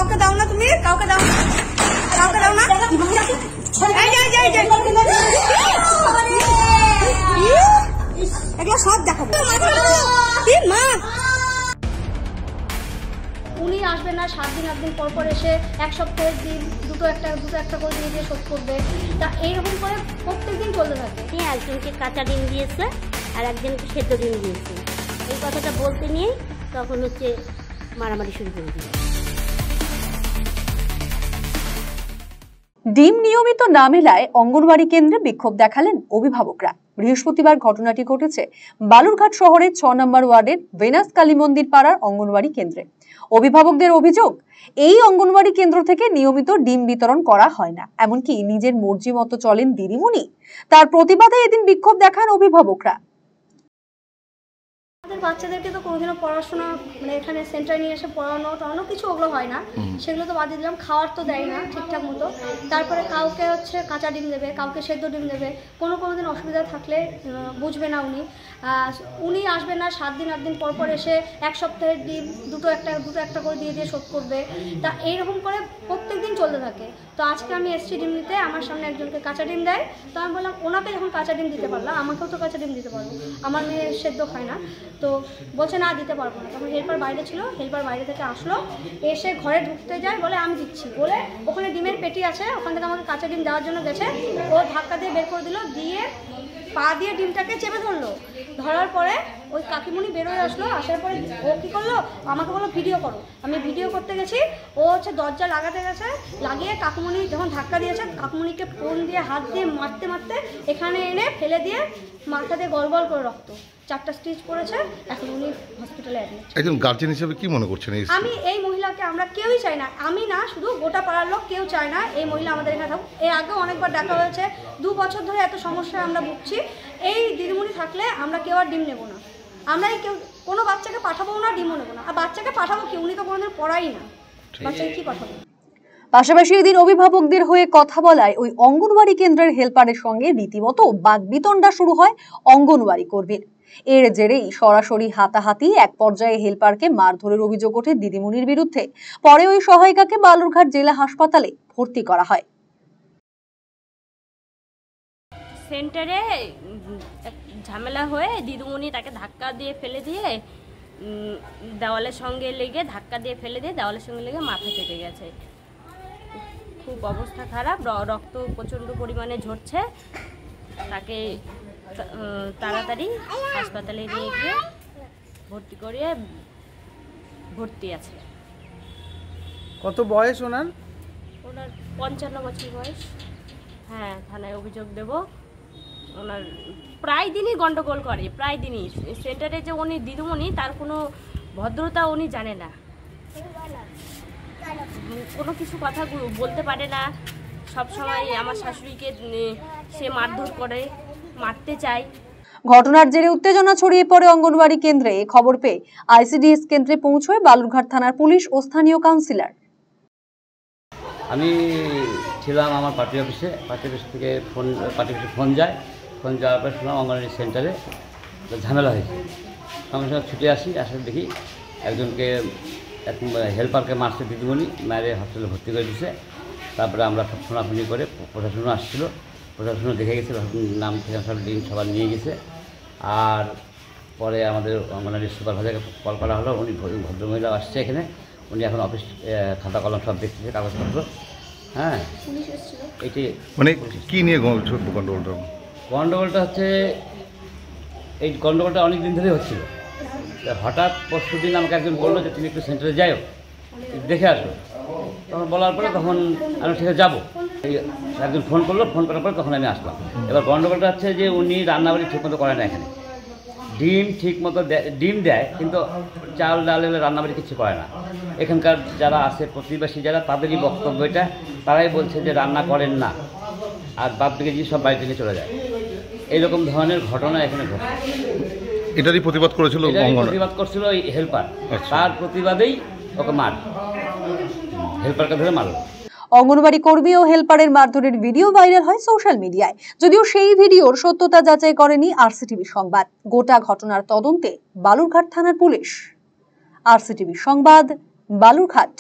কাউকে দাও না, তুমি কাউকে দাও না, কাউকে দাও না। এগুলো সব দেখাবো। উনি আসবেন না, 7 দিন 8 দিন পর পর এসে এক সপ্তাহের দিন দুটো একটা করে দিয়ে শোধ করবে। তা এইরকম করে প্রত্যেকদিন চলতে থাকে। একজনকে কাঁচা ডিম দিয়েছে আর একজনকে সেদ্ধ ডিম দিয়েছে, এই কথাটা বলতে নিয়ে তখন হচ্ছে মারামারি শুরু করে দিল। ডিম নিয়মিত না মেলায় অঙ্গনওয়াড়ি কেন্দ্রে বিক্ষোভ দেখালেন অভিভাবকরা। বৃহস্পতিবার ঘটনাটি ঘটেছে বালুরঘাট শহরের 6 নম্বর ওয়ার্ডের ভেনাস কালী মন্দির পাড়ার অঙ্গনওয়াড়ি কেন্দ্রে। অভিভাবকদের অভিযোগ, এই অঙ্গনওয়াড়ি কেন্দ্র থেকে নিয়মিত ডিম বিতরণ করা হয় না, এমনকি নিজের মর্জি মতো চলেন দিদিমণি। তার প্রতিবাদে এদিন বিক্ষোভ দেখান অভিভাবকরা। আমাদের বাচ্চাদেরকে তো কোনোদিনও পড়াশোনা মানে এখানে সেন্টারে নিয়ে এসে পড়ানো কিছু ওগুলো হয় না, সেগুলো তো বাদে দিলাম। খাওয়ার তো দেয় না ঠিকঠাক মতো। তারপরে কাউকে হচ্ছে কাঁচা ডিম দেবে, কাউকে সেদ্ধ ডিম দেবে। কোনো দিন অসুবিধা থাকলে বুঝবে না উনি আসবেন না, 7 দিন 8 দিন পর পর এসে এক সপ্তাহের ডিম দুটো একটা করে দিয়ে শোধ করবে। তা এইরকম করে প্রত্যেক দিন চলতে থাকে। তো আজকে আমি এসছি ডিম নিতে, আমার সামনে একজনকে কাঁচা ডিম দেয়। তো আমি বললাম ওনাকে যখন কাঁচা ডিম দিতে পারলাম, আমাকেও তো কাঁচা ডিম দিতে পারবো। আমার মেয়ে সেদ্ধ খায় না, তো বলছে না দিতে পারবো না। তখন হেল্পার বাইরে ছিল, হেল্পার বাইরে থেকে আসলো, এসে ঘরে ঢুকতে যায়, বলে আমি দিচ্ছি বলে ওখানে ডিমের পেটি আছে, ওখান থেকে আমাকে কাঁচা ডিম দেওয়ার জন্য গেছে। ও ধাক্কা দিয়ে বের করে দিল, দিয়ে পা দিয়ে ডিমটাকে চেপে ধরলো। ধরার পরে ওই কাকিমণি বেরোয় আসলো, আসার পরে ও কী করলো, আমাকে বললো ভিডিও করো। আমি ভিডিও করতে গেছি, ও হচ্ছে দরজা লাগাতে গেছে, লাগিয়ে কাকুমণি যখন ধাক্কা দিয়েছে, কাকুমণিকে ফোন দিয়ে হাত দিয়ে মারতে এখানে এনে ফেলে দিয়ে মাথা দিয়ে গল করে রক্ত, 4টা স্টিচ পড়েছে। এখন উনি হসপিটালে অ্যাডমিট। একজন গার্জিয়ান হিসেবে কি মনে করছেন? আমি এই মহিলাকে আমরা কেউই চাই না, আমি না শুধু গোটা পাড়ার লোক কেউ চায় না এই মহিলা আমাদের এখানে থাকুক। এর আগেও অনেকবার দেখা হয়েছে, 2 বছর ধরে এত সমস্যায় আমরা ভুগছি। এই দিদিমণি থাকলে আমরা কেউ আর ডিম নেবো না, আমরাই কেউ কোনো বাচ্চাকে পাঠাবো না, ডিমও নেবো না। আর বাচ্চাকে পাঠাবো কি, উনি তো কোনোদিন পড়াই না, বাচ্চাকে কি পাঠাবো? পাশাপাশি এদিন অভিভাবকদের হয়ে কথা বলায় ওই অঙ্গনওয়াড়ি কেন্দ্রের হেল্পারের সঙ্গে রীতিমতো বাগবিতণ্ডা শুরু হয় অঙ্গনওয়াড়ি কর্মীর। এর জেরেই সরাসরি হাতাহাতি, এক পর্যায়ে হেল্পারকে মারধরের অভিযোগ ওঠে দিদিমণির বিরুদ্ধে। পরে ওই সহায়িকাকে বালুরঘাট জেলা হাসপাতালে ভর্তি করা হয়। সেন্টারে ঝামেলা হয়ে দিদিমণি তাকে ধাক্কা দিয়ে ফেলে দিয়ে দেওয়ালের সঙ্গে লেগে দেওয়ালের সঙ্গে লেগে মাথা কেটে গেছে। খুব অবস্থা খারাপ, রক্ত প্রচণ্ড পরিমাণে ঝরছে। তাকে তাড়াতাড়ি হাসপাতালে নিয়ে গিয়ে ভর্তি আছে। কত বয়স ওনার? 55 বছর বয়স। হ্যাঁ, থানায় অভিযোগ দেব। ওনার প্রায় দিনই গন্ডগোল করে, প্রায় দিনই। সেন্টারে যে উনি দিদিমণি, তার কোনো ভদ্রতা উনি জানে না, কোনো কিছু কথা বলতে পারে না। সব সময় আমার শাশুড়িকে সে মারধর করে, মারতে চায়। ঘটনার জেরে উত্তেজনা ছড়িয়ে পড়ে অঙ্গনওয়াড়ি কেন্দ্রে। খবর পেয়ে আইসিডিএস কেন্দ্রে পৌঁছয় বালুরঘাট থানার পুলিশ ও স্থানীয় কাউন্সিলর। আমি ছিলাম আমার পার্টি অফিসে থেকে ফোন যাওয়ার পরে শুনলাম অঙ্গনওয়াড়ি সেন্টারে ঝামেলা হয়েছে। সঙ্গে সঙ্গে ছুটে আসার দেখি একজনকে হেল্পারকে মারছে দিদিমণি, মারে হসপিটালে ভর্তি করে দিচ্ছে। তারপরে আমরা ফোনাফোনি করে প্রশাসনও আসছিলো, প্রশাসনও দেখে গেছে, নাম থেকে সব লিঙ্ক সবার নিয়ে গেছে। আর পরে আমাদের অঙ্গনওয়াড়ি সুপারভাইজারকে কল করা হলো, উনি ভদ্রমহিলা আসছে এখানে, উনি এখন অফিস খাতা কলম সব দেখতেছে, কাগজপত্র। হ্যাঁ, এটি মানে কি নিয়ে গন্ডগোলটা হচ্ছে, এই গন্ডগোলটা অনেক দিন ধরেই হচ্ছিল। হঠাৎ পরশু দিন আমাকে একজন বললো যে তুমি একটু সেন্টারে যাও, দেখে আসো। তখন বলার পরে তখন আমি ঠিক আছে যাবো। একজন ফোন করার পরে তখন আমি আসলাম। এবার গন্ডগোলটা হচ্ছে যে উনি রান্নাবাড়ি ঠিকমতো করে না এখানে। ডিম ঠিকমতো ডিম দেয়, কিন্তু চাল ডাল এলে রান্নাবাড়ি কিছু করে না। এখানকার যারা আছে প্রতিবেশী যারা, তাদেরই বক্তব্য এটা, তারাই বলছে যে রান্না করেন না, আর বাপ দিকে যে সব বাড়ি থেকে চলে যায়। এইরকম ধরনের ঘটনা এখানে ঘটে। এটারই প্রতিবাদ করছিল ওই হেল্পার। তার প্রতিবাদেই ওকে হেল্পারকে ধরে মারল। অঙ্গনওয়াড়ি কর্মী ও হেল্পারের মারধরের ভিডিও ভাইরাল হয় সোশ্যাল মিডিয়ায়। যদিও সেই ভিডিওর সত্যতা যাচাই করেনি আরসিটিভি সংবাদ। গোটা ঘটনার তদন্তে বালুরঘাট থানার পুলিশ। আরসিটিভি সংবাদ, বালুরঘাট।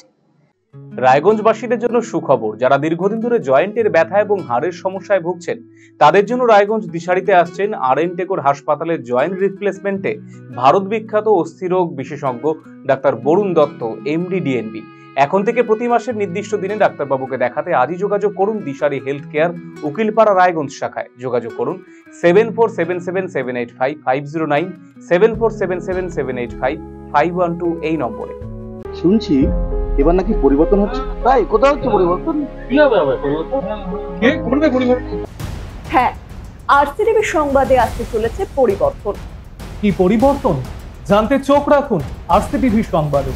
রায়গঞ্জবাসীদের জন্য সুখবর, যারা দীর্ঘদিন ধরে জয়েন্টের ব্যথা এবং হাড়ের সমস্যায় ভুগছেন তাদের জন্য রায়গঞ্জ দিশারিতে আসছেন আর.এন. টেকোর হাসপাতালের জয়েন্ট রিপ্লেসমেন্টে ভারত বিখ্যাত অস্থিরোগ বিশেষজ্ঞ doctor Barun Dutta, MD, DNB. এখন থেকে প্রতি মাসের নির্দিষ্ট দিনে ডাক্তারবাবুকে দেখাতে আজই যোগাযোগ করুন দিশারি হেলথ কেয়ার, উকিলপাড়া, রায়গঞ্জ শাখায়। যোগাযোগ করুন 7477785509, 7477785512 এই নম্বরে। শুনছি এবার নাকি পরিবর্তন হচ্ছে, তাই কোথাও হচ্ছে পরিবর্তন? কি হবে আবার পরিবর্তন? কে করবে পরিবর্তন? হ্যাঁ, আরসিটিভি সংবাদে আসতে চলেছে পরিবর্তন। কি পরিবর্তন জানতে চোখ রাখুন আরসিটিভি সংবাদে।